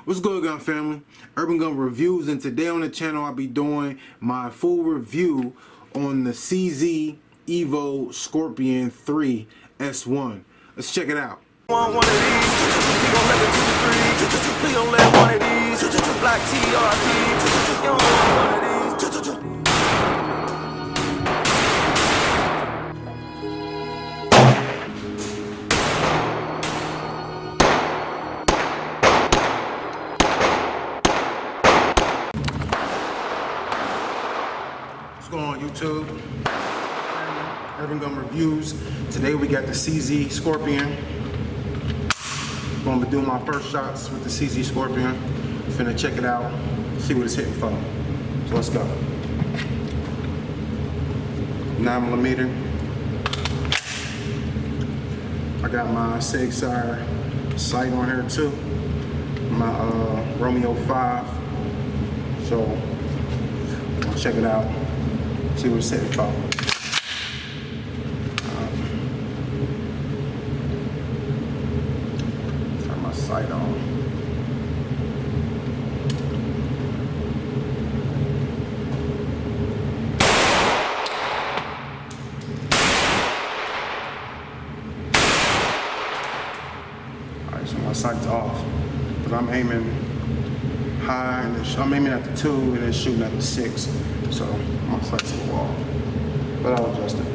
What's good, gun family? Urban Gun Reviews, and today on the channel I'll be doing my full review on the CZ EVO Scorpion 3 S1. Let's check it out. Want one of these? We gon' let the 2-3. We gon' let one of these. Black TRP. You don't let one of these. What's going on, YouTube? Urban Gun Reviews. Today we got the CZ Scorpion. Gonna be doing my first shots with the CZ Scorpion. Finna check it out, see what it's hitting for. So let's go. 9mm. I got my CZ sight on here too. My Romeo 5. So I'll check it out, see what it's hitting for. Sight on. Alright, so my sight's off, but I'm aiming high, and I'm aiming at the 2 and then shooting at the 6. So my sight's a little off, but I'll adjust it.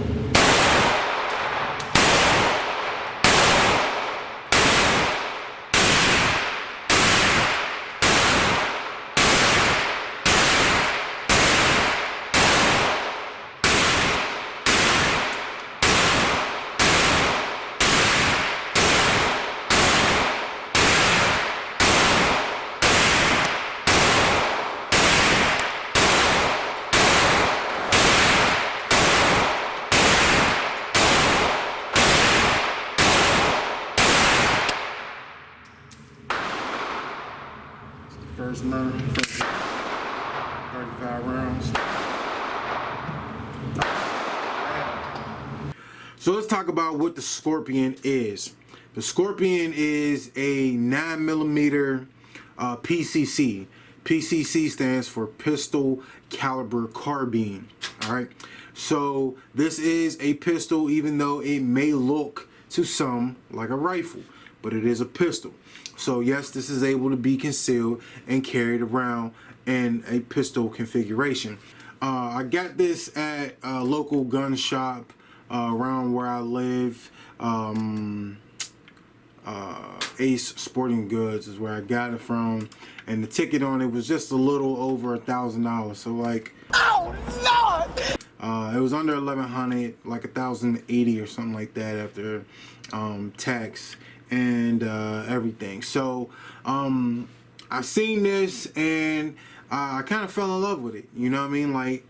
First 35 rounds. So let's talk about what the Scorpion is. The Scorpion is a 9mm PCC. PCC stands for pistol caliber carbine. Alright, so this is a pistol, even though it may look to some like a rifle, but it is a pistol. So yes, this is able to be concealed and carried around in a pistol configuration. I got this at a local gun shop around where I live. Ace Sporting Goods is where I got it from, and the ticket on it was just a little over $1,000. So like, oh Lord! It was under 1,100, like 1,080 or something like that after tax and everything. So I seen this and I kind of fell in love with it, you know what I mean? Like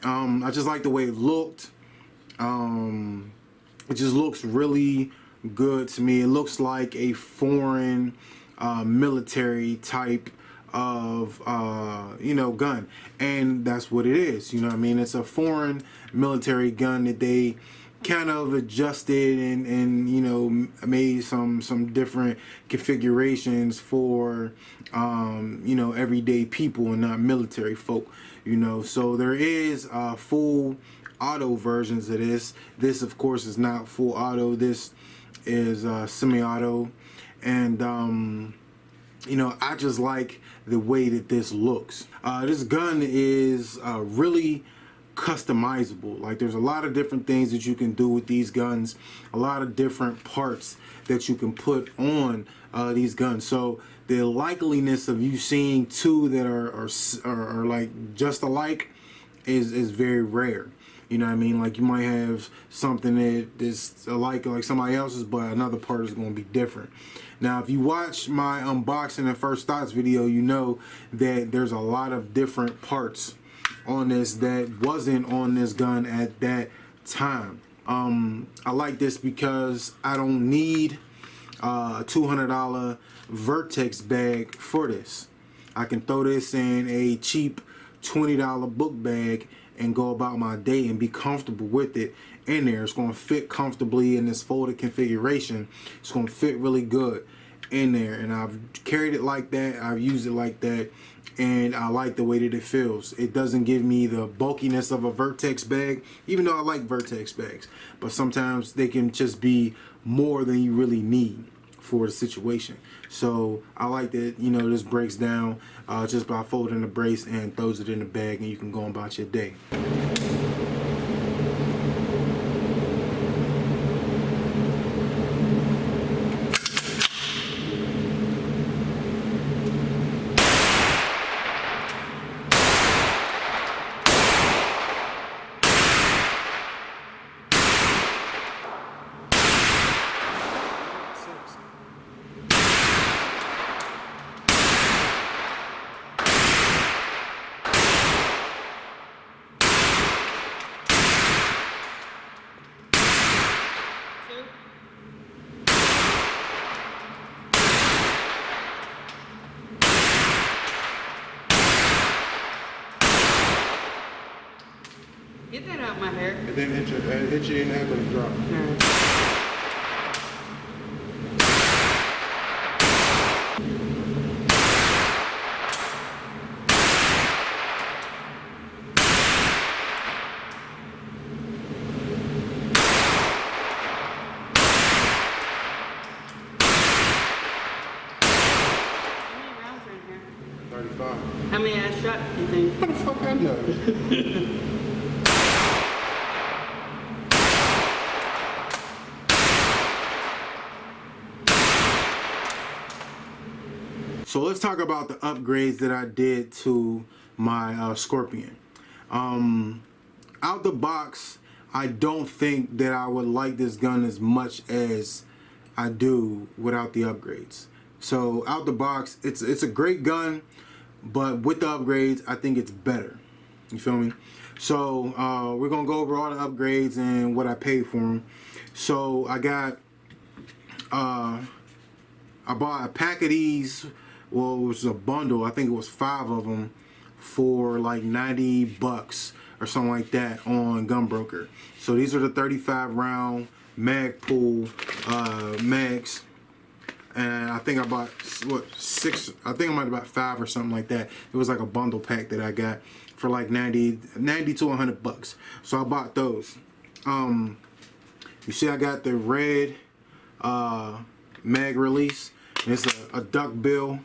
I just like the way it looked. It just looks really good to me. It looks like a foreign military type of you know, gun, and that's what it is, you know what I mean? It's a foreign military gun that they kind of adjusted and you know, made some different configurations for you know, everyday people and not military folk, you know. So there is full auto versions of this. This of course is not full auto. This is semi-auto, and you know, I just like the way that this looks. This gun is really customizable. Like, there's a lot of different things that you can do with these guns, a lot of different parts that you can put on these guns. So the likeliness of you seeing two that are like just alike is very rare. You know what I mean? Like, you might have something that is alike like somebody else's, but another part is going to be different. Now, if you watch my unboxing and first thoughts video, you know that there's a lot of different parts on this that wasn't on this gun at that time. I like this because I don't need a $200 Vertex bag for this. I can throw this in a cheap $20 book bag and go about my day and be comfortable with it in there. It's going to fit comfortably in this folded configuration. It's going to fit really good. in there, and I've carried it like that. I've used it like that, and I like the way that it feels. It doesn't give me the bulkiness of a Vertex bag, even though I like Vertex bags, but sometimes they can just be more than you really need for the situation. So I like that, you know, this breaks down just by folding the brace and throws it in the bag, and you can go about your day. Get that out my hair. And then hit you in the head with a drop. How many rounds are in here? 35. How many I shot, you think? What the fuck I know? So let's talk about the upgrades that I did to my Scorpion. Out the box, I don't think that I would like this gun as much as I do without the upgrades. So out the box, it's a great gun, but with the upgrades, I think it's better. You feel me? So we're gonna go over all the upgrades and what I paid for them. So I got, I bought a pack of these. Well, it was a bundle. I think it was 5 of them for like 90 bucks or something like that on Gunbroker. So these are the 35 round Magpul mags. And I think I bought, what, 6, I think I might have bought 5 or something like that. It was like a bundle pack that I got for like 90 to 100 bucks. So I bought those. You see I got the red mag release. And it's a duck bill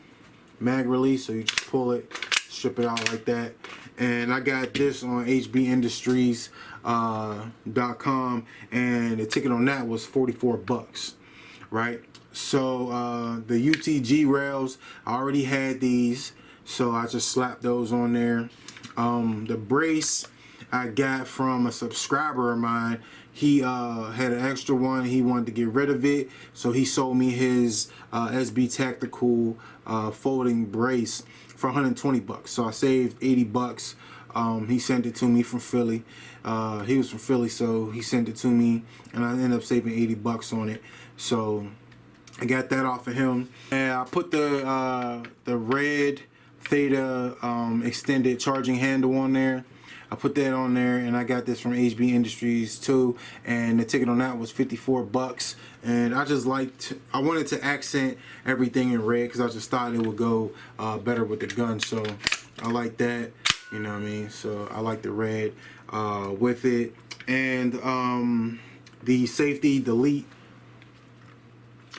mag release, so you just pull it, strip it out like that. And I got this on hbindustries.com, and the ticket on that was 44 bucks, right? So the UTG rails, I already had these, so I just slapped those on there. The brace I got from a subscriber of mine. He had an extra one. He wanted to get rid of it, so he sold me his SB Tactical folding brace for 120 bucks. So I saved 80 bucks. He sent it to me from Philly. He was from Philly, so he sent it to me, and I ended up saving 80 bucks on it. So I got that off of him, and I put the red Theta extended charging handle on there. I put that on there, and I got this from HB Industries too, and the ticket on that was 54 bucks. And I just liked, I wanted to accent everything in red because I just thought it would go better with the gun. So I like that, you know what I mean? So I like the red with it. And the safety delete.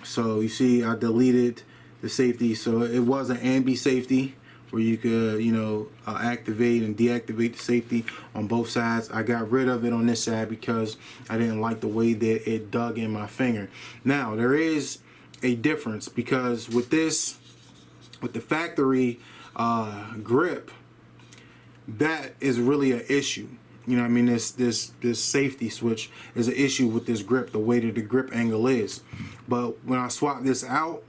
So you see I deleted the safety, so it was an ambi safety where you could, you know, activate and deactivate the safety on both sides. I got rid of it on this side because I didn't like the way that it dug in my finger. Now, there is a difference because with this, with the factory grip, that is really an issue. You know what I mean? This safety switch is an issue with this grip, the way that the grip angle is. But when I swapped this out,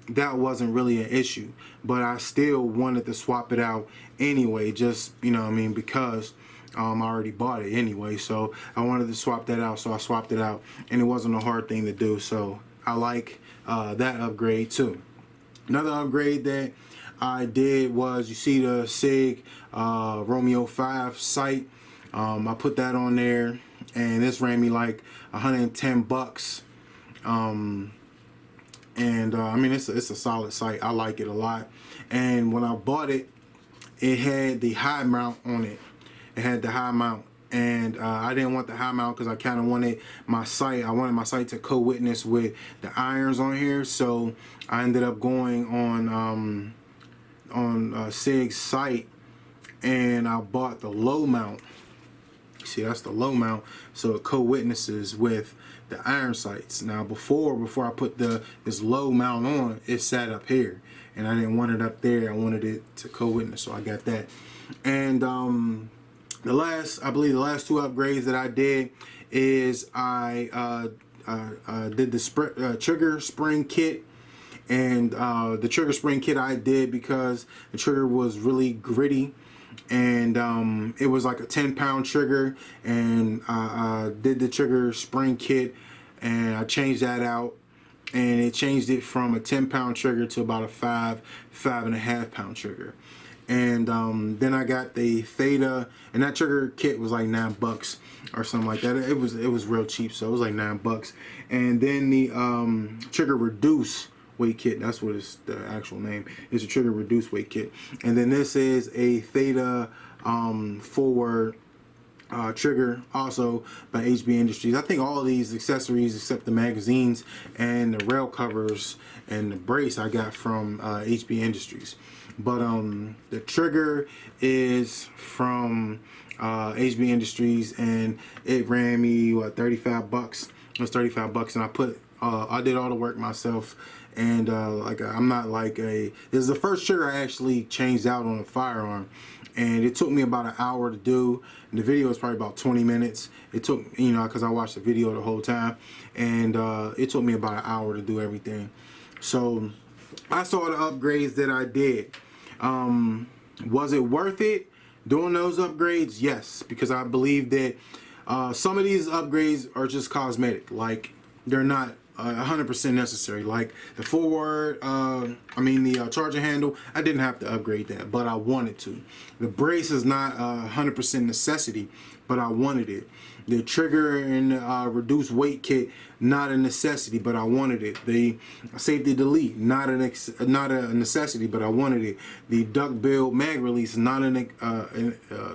that wasn't really an issue, but I still wanted to swap it out anyway, just, you know what I mean, because I already bought it anyway, so I wanted to swap that out, so I swapped it out, and it wasn't a hard thing to do, so I like that upgrade too. Another upgrade that I did was, you see the SIG Romeo 5 sight. I put that on there, and this ran me like 110 bucks. And I mean, it's a solid sight. I like it a lot. And when I bought it, it had the high mount on it. It had the high mount, and I didn't want the high mount because I kind of wanted my sight. I wanted my sight to co-witness with the irons on here. So I ended up going on CZ site, and I bought the low mount. See, that's the low mount, so it co-witnesses with the iron sights. Now before I put this low mount on, it sat up here, and I didn't want it up there. I wanted it to co-witness, so I got that. And I believe the last 2 upgrades that I did is I did the trigger spring kit. And the trigger spring kit I did because the trigger was really gritty, and it was like a 10-pound trigger, and I did the trigger spring kit, and I changed that out, and it changed it from a 10-pound trigger to about a 5.5 pound trigger. And then I got the Theta, and that trigger kit was like $9 or something like that. It was real cheap, so it was like $9. And then the trigger reduce weight kit, that's what it's the actual name, is a trigger reduce weight kit. And then this is a Theta forward trigger, also by HB Industries. I think all of these accessories except the magazines and the rail covers and the brace I got from HB Industries. But the trigger is from HB Industries, and it ran me what, $35. It was $35, and I did all the work myself. And I'm not like this is the first trigger I actually changed out on a firearm, and it took me about an hour to do. And the video was probably about 20 minutes. It took, because I watched the video the whole time, and it took me about an hour to do everything. So I saw the upgrades that I did. Was it worth it doing those upgrades? Yes, because I believe that some of these upgrades are just cosmetic. Like, they're not 100% necessary. Like the forward, the charger handle, I didn't have to upgrade that, but I wanted to. The brace is not 100% necessity, but I wanted it. The trigger and reduced weight kit, not a necessity, but I wanted it. The safety delete, not a necessity, but I wanted it. The duck bill mag release, not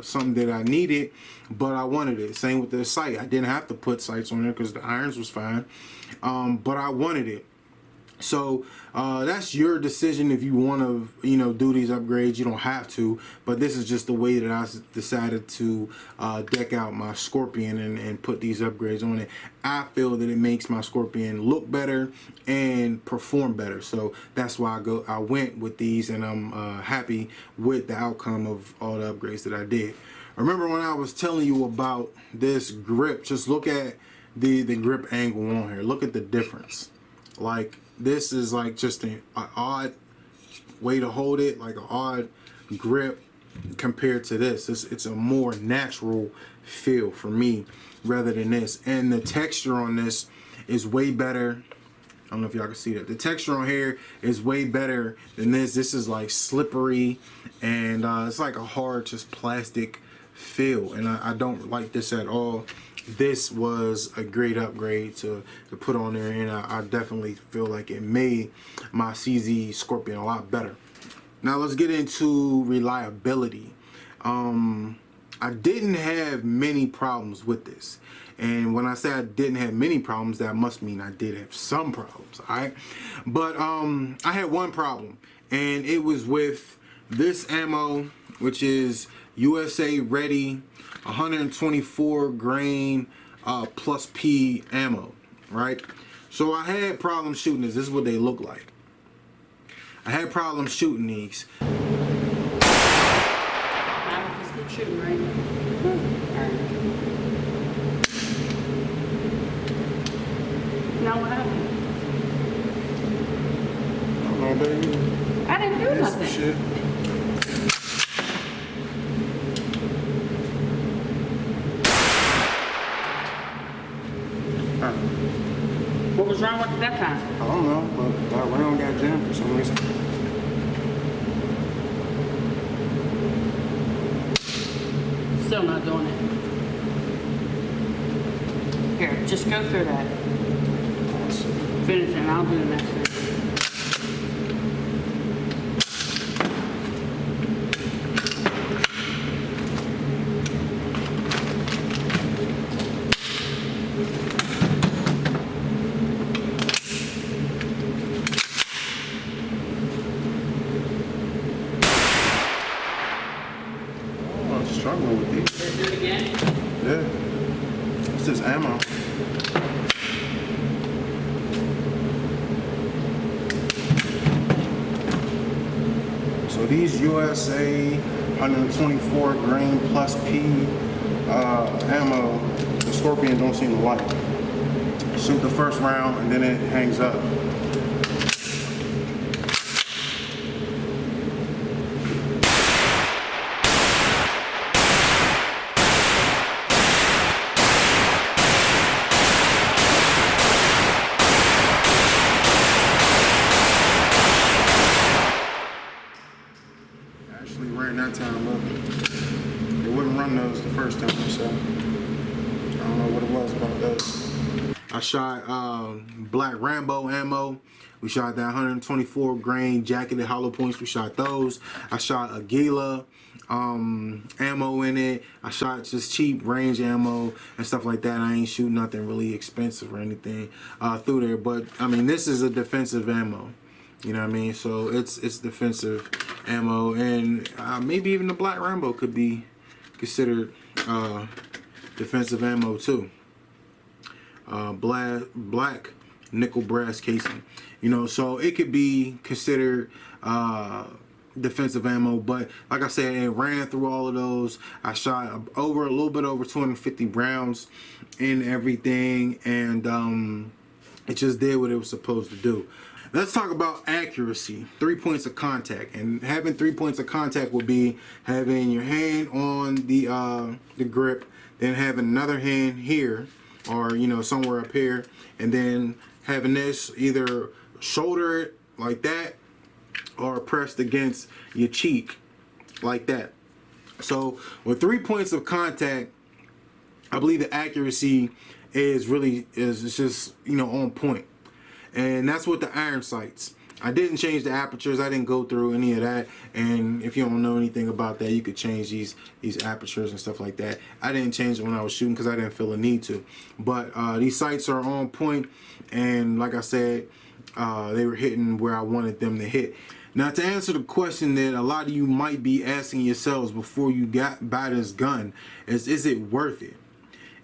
something that I needed, but I wanted it. Same with the sight. I didn't have to put sights on there because the irons was fine, but I wanted it. So that's your decision if you want to, do these upgrades. You don't have to, but this is just the way that I decided to deck out my Scorpion and put these upgrades on it. I feel that it makes my Scorpion look better and perform better. So that's why I went with these, and I'm happy with the outcome of all the upgrades that I did. Remember when I was telling you about this grip? Just look at the grip angle on here. Look at the difference. Like, this is like just an odd way to hold it, like an odd grip compared to this. It's a more natural feel for me rather than this. And the texture on this is way better. I don't know if y'all can see that. The texture on here is way better than this. This is like slippery, and it's like a hard, just plastic feel. And I don't like this at all. This was a great upgrade to put on there, and I definitely feel like it made my CZ Scorpion a lot better. Now let's get into reliability. I didn't have many problems with this, and when I say I didn't have many problems, that must mean I did have some problems, alright? But I had one problem, and it was with this ammo, which is USA Ready 124 grain plus P ammo, right? So I had problems shooting this. This is what they look like. I had problems shooting these. Now just keep shooting, right? Alright. Now what happened? I don't know, baby. I didn't do nothing. Shit. What was wrong with it that time? I don't know, but that round got jammed for some reason. Still not doing it. Here, just go through that. Finish it, and I'll do the next one. struggling with these. Did it again? Yeah. It's just ammo. So these USA 124 grain plus P ammo, the Scorpion don't seem to like. Shoot the first round and then it hangs up. Actually ran that time, but it wouldn't run those the first time, so I don't know what it was about those. I shot Black Rambo ammo. We shot that 124 grain jacketed hollow points. We shot those. I shot Aguila ammo in it. I shot just cheap range ammo and stuff like that. I ain't shooting nothing really expensive or anything through there. But I mean, this is a defensive ammo. You know what I mean? So it's defensive ammo, and maybe even the Black Rambo could be considered defensive ammo too. Black nickel brass casing, you know, so it could be considered defensive ammo. But like I said, it ran through all of those. I shot a little bit over 250 rounds in everything, and it just did what it was supposed to do. Let's talk about accuracy, 3 points of contact. And having 3 points of contact would be having your hand on the grip, then having another hand here, or you know, somewhere up here, and then having this either shoulder it like that or pressed against your cheek like that. So with 3 points of contact, I believe the accuracy is just, you know, on point. And that's with the iron sights. I didn't change the apertures. I didn't go through any of that. And if you don't know anything about that, you could change these apertures and stuff like that. I didn't change it when I was shooting because I didn't feel a need to. But these sights are on point, and like I said, they were hitting where I wanted them to hit. Now, to answer the question that a lot of you might be asking yourselves before you buy this gun, is it worth it?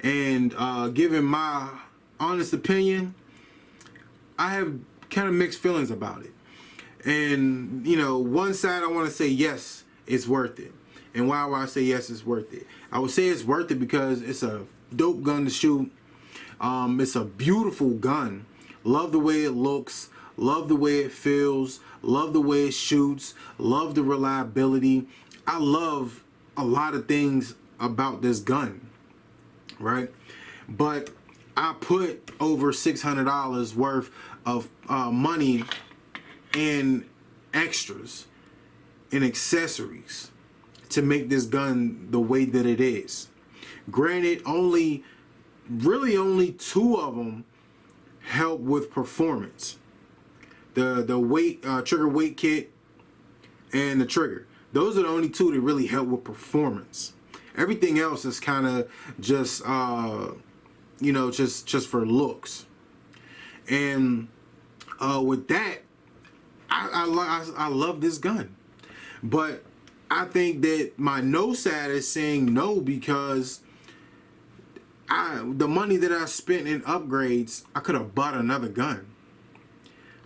And given my honest opinion, I have kind of mixed feelings about it. And, you know, one side I want to say yes, it's worth it. And why would I say yes, it's worth it? I would say it's worth it because it's a dope gun to shoot. It's a beautiful gun. Love the way it looks. Love the way it feels. Love the way it shoots. Love the reliability. I love a lot of things about this gun, right? But I put over $600 worth of money in extras and accessories to make this gun the way that it is. Granted, really only 2 of them help with performance. The weight trigger weight kit and the trigger. Those are the only 2 that really help with performance. Everything else is kind of just you know, just for looks. And with that, I love this gun. But I think that my no side is saying no, because the money that I spent in upgrades, I could have bought another gun.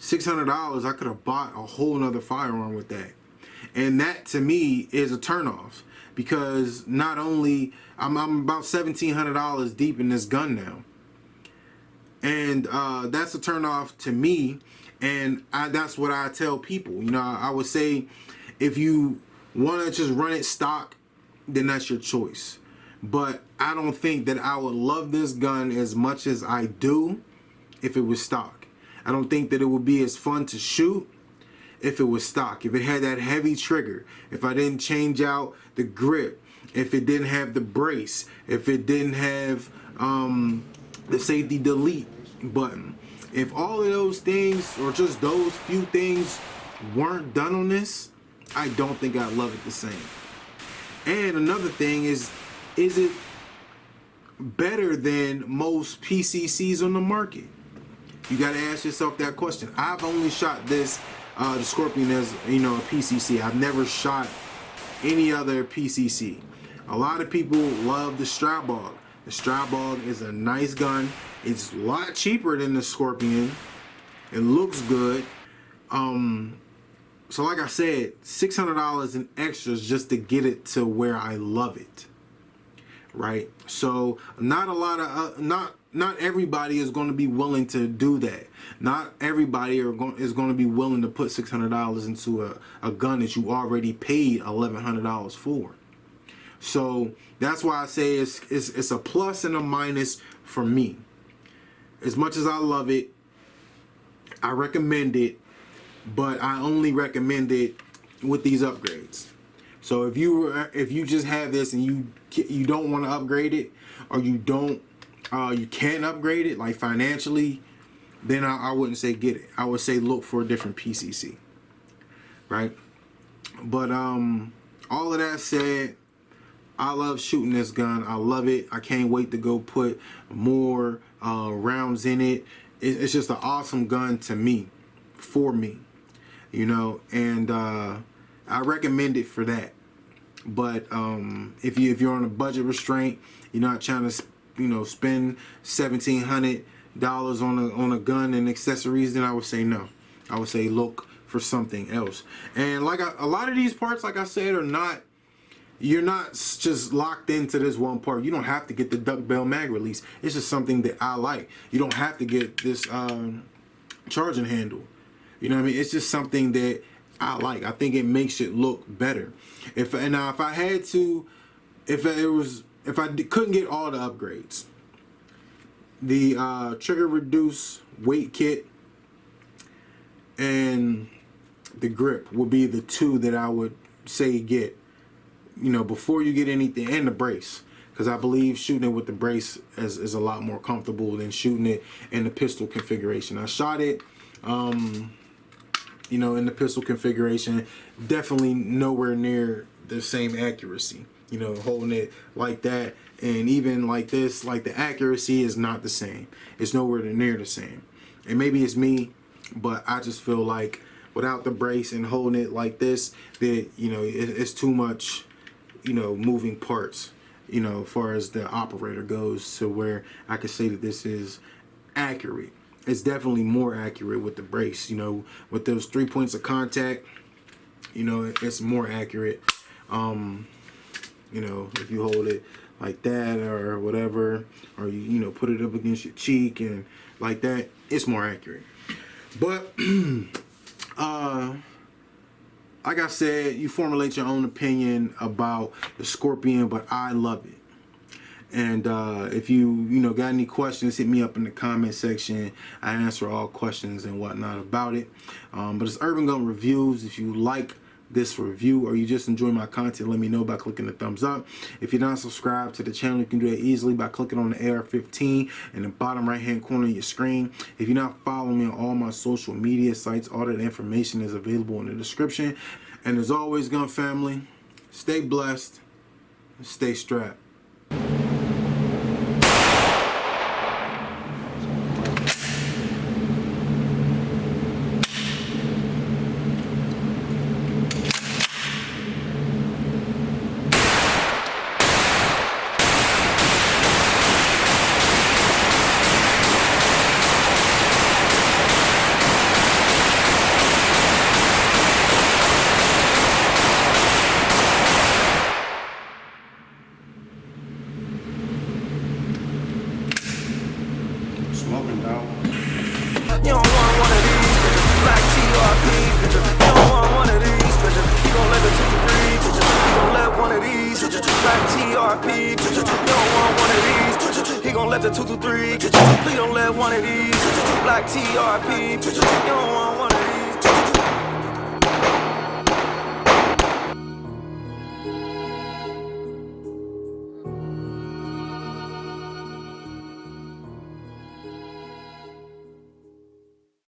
$600, I could have bought a whole nother firearm with that. And that to me is a turnoff, because not only I'm about $1,700 deep in this gun now, and that's a turnoff to me. And that's what I tell people. You know, I would say if you want to just run it stock, then that's your choice. But I don't think that I would love this gun as much as I do if it was stock. I don't think that it would be as fun to shoot if it was stock. If it had that heavy trigger, if I didn't change out the grip, if it didn't have the brace, if it didn't have the safety delete button. If all of those things, or just those few things, weren't done on this, I don't think I'd love it the same. And another thing is it better than most PCCs on the market? You got to ask yourself that question. I've only shot this, the Scorpion, as, you know, a PCC. I've never shot any other PCC. A lot of people love the Strabog. The Strabog is a nice gun. It's a lot cheaper than the Scorpion. It looks good. So like I said, $600 in extras just to get it to where I love it, right? So not a lot of not everybody is going to be willing to do that. Not everybody is going to be willing to put $600 into a gun that you already paid $1,100 for. So that's why I say it's a plus and a minus for me. As much as I love it, I recommend it, but I only recommend it with these upgrades. So if you just have this and you don't want to upgrade it, or you can't upgrade it like financially, then I wouldn't say get it. I would say look for a different PCC, right? But all of that said, I love shooting this gun. I love it. I can't wait to go put more rounds in it. It's just an awesome gun to me, for me, you know, and I recommend it for that. But if you're on a budget restraint, you're not trying to spend $1,700 on a gun and accessories, then I would say no. I would say look for something else. And like a lot of these parts, like I said, are not. You're not just locked into this one part. You don't have to get the duck bell mag release. It's just something that I like. You don't have to get this charging handle. You know what I mean? It's just something that I like. I think it makes it look better. If I couldn't get all the upgrades, the trigger reduce weight kit and the grip would be the two that I would say get. You know, before you get anything, and the brace, because I believe shooting it with the brace is a lot more comfortable than shooting it in the pistol configuration. I shot it, in the pistol configuration, definitely nowhere near the same accuracy. You know, holding it like that, and even like this, like the accuracy is not the same. It's nowhere near the same. And maybe it's me, but I just feel like without the brace and holding it like this, that it's too much. Moving parts, as far as the operator goes, to where I could say that this is accurate. It's definitely more accurate with the brace, with those 3 points of contact, it's more accurate. If you hold it like that or whatever, or you put it up against your cheek and like that, it's more accurate. But like I said, you formulate your own opinion about the Scorpion, but I love it. And if you got any questions, hit me up in the comment section. I answer all questions and whatnot about it. But it's Urban Gun Reviews. If you like this review or you just enjoy my content, let me know by clicking the thumbs up. If you're not subscribed to the channel, you can do that easily by clicking on the AR-15 in the bottom right hand corner of your screen. If you're not following me on all my social media sites, all that information is available in the description. And as always, gun family, stay blessed and stay strapped. Smoking, dog. You don't want one of these, black TRP, you don't want one of these, he gon' let the 2-3, he gon' let one of these, black TRP, you don't want one of these, he gon' let the 2-3, please don't let one of these, black TRP, you don't want one